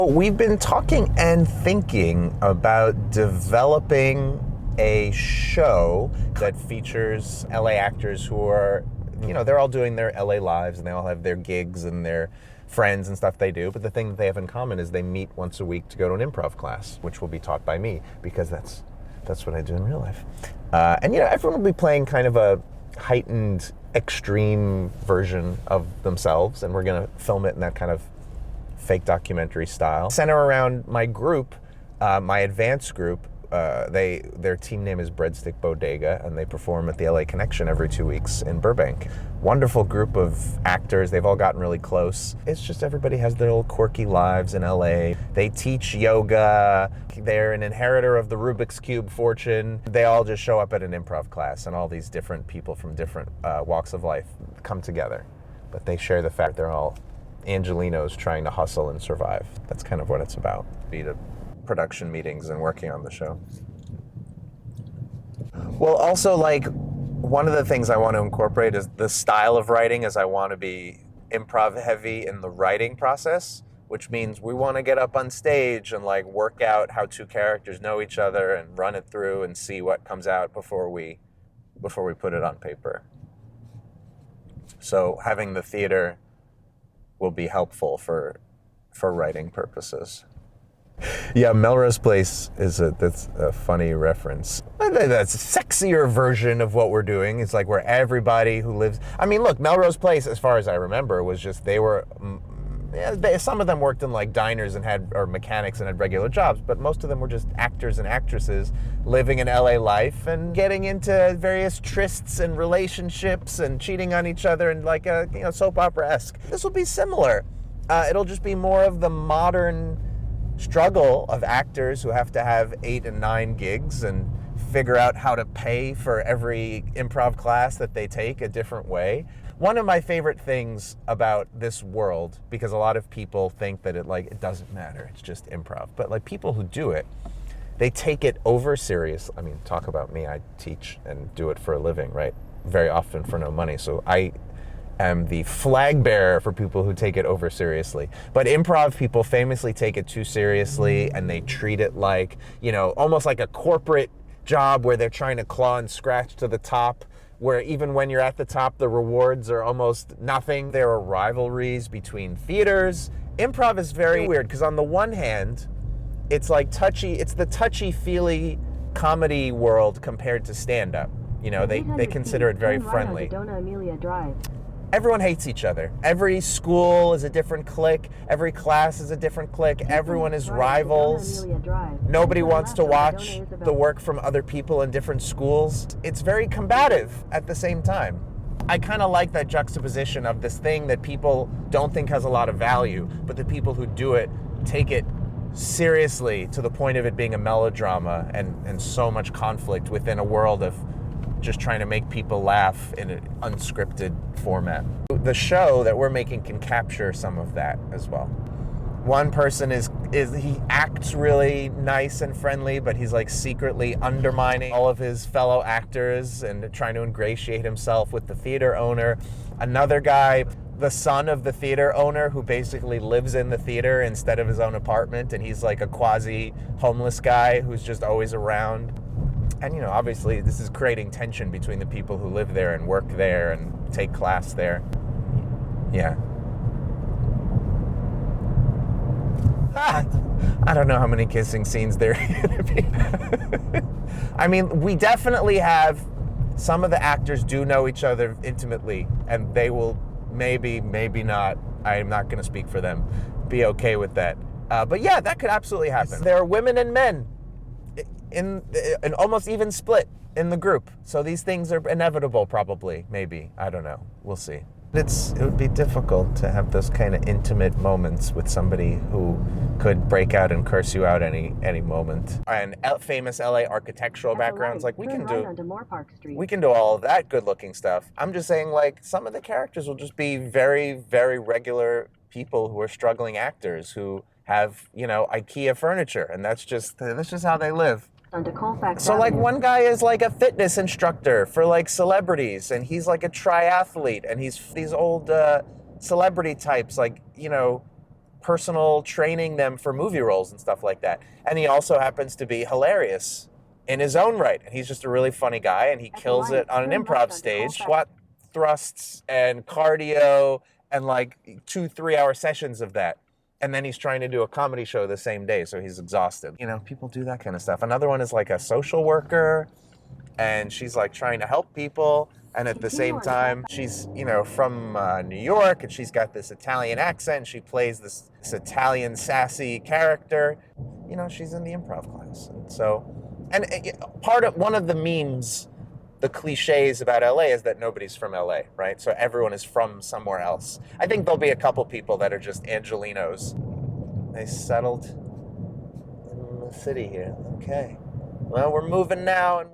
We've been talking and thinking about developing a show that features LA actors who are, they're all doing their LA lives and they all have their gigs and their friends and stuff they do. But the thing that they have in common is they meet once a week to go to an improv class, which will be taught by me because that's what I do in real life. And everyone will be playing kind of a heightened, extreme version of themselves, and we're going to film it in that kind of fake documentary style. Center around my group, my advanced group. Their team name is Breadstick, Bodega, and they perform at the LA Connection every 2 weeks in Burbank. Wonderful group of actors. They've all gotten really close. It's just everybody has their little quirky lives in LA. They teach yoga. They're an inheritor of the Rubik's Cube fortune. They all just show up at an improv class, and all these different people from different walks of life come together. But they share the fact they're all Angelinos trying to hustle and survive. That's kind of what it's about. Be to production meetings and working on the show. Well, also, one of the things I want to incorporate is the style of writing, as I want to be improv-heavy in the writing process, which means we want to get up on stage and work out how two characters know each other and run it through and see what comes out before we put it on paper. So having the theater will be helpful for writing purposes. Yeah, Melrose Place that's a funny reference. That's a sexier version of what we're doing. It's where everybody who lives. I mean, look, Melrose Place, as far as I remember, was just some of them worked in diners or mechanics and had regular jobs, but most of them were just actors and actresses living an LA life and getting into various trysts and relationships and cheating on each other and a soap opera-esque. This will be similar. It'll just be more of the modern struggle of actors who have to have 8 and 9 gigs and figure out how to pay for every improv class that they take a different way. One of my favorite things about this world, because a lot of people think that it doesn't matter, it's just improv, but people who do it, they take it over serious. I mean, talk about me, I teach and do it for a living, right? Very often for no money. So I am the flag bearer for people who take it over seriously. But improv people famously take it too seriously, and they treat it almost like a corporate job where they're trying to claw and scratch to the top, where even when you're at the top, the rewards are almost nothing. There are rivalries between theaters. Improv is very weird because on the one hand, it's the touchy-feely comedy world compared to stand-up. They consider it very friendly. Everyone hates each other. Every school is a different clique. Every class is a different clique. Everyone is rivals. Nobody wants to watch the work from other people in different schools. It's very combative at the same time. I kind of like that juxtaposition of this thing that people don't think has a lot of value, but the people who do it take it seriously to the point of it being a melodrama and so much conflict within a world of just trying to make people laugh in an unscripted format. The show that we're making can capture some of that as well. One person he acts really nice and friendly, but he's secretly undermining all of his fellow actors and trying to ingratiate himself with the theater owner. Another guy, the son of the theater owner, who basically lives in the theater instead of his own apartment, and he's a quasi-homeless guy who's just always around. And, obviously this is creating tension between the people who live there and work there and take class there. Yeah. I don't know how many kissing scenes there are going to be. I mean, we definitely have, some of the actors do know each other intimately, and they will maybe not, I'm not going to speak for them, be okay with that. But yeah, that could absolutely happen. There are women and men in an almost even split in the group. So these things are inevitable, probably, maybe. I don't know. We'll see. It would be difficult to have those kind of intimate moments with somebody who could break out and curse you out any moment. And famous LA architectural backgrounds, we can do all of that good-looking stuff. I'm just saying, some of the characters will just be very, very regular people who are struggling actors who have, IKEA furniture, and that's just how they live. So one guy is a fitness instructor for celebrities, and he's a triathlete, and he's these old celebrity types personal training them for movie roles and stuff like that. And he also happens to be hilarious in his own right. And he's just a really funny guy, and he kills it on an improv stage. Squat thrusts and cardio and like 2-3 hour sessions of that. And then he's trying to do a comedy show the same day, so he's exhausted. You know, people do that kind of stuff. Another one is like a social worker, and she's like trying to help people, and at the same time, she's, you know, from New York, and she's got this Italian accent, and she plays this Italian sassy character. You know, she's in the improv class. And so, and one of the memes, the cliches about LA is that nobody's from LA, right? So everyone is from somewhere else. I think there'll be a couple people that are just Angelinos. They settled in the city here. Okay. Well, we're moving now, and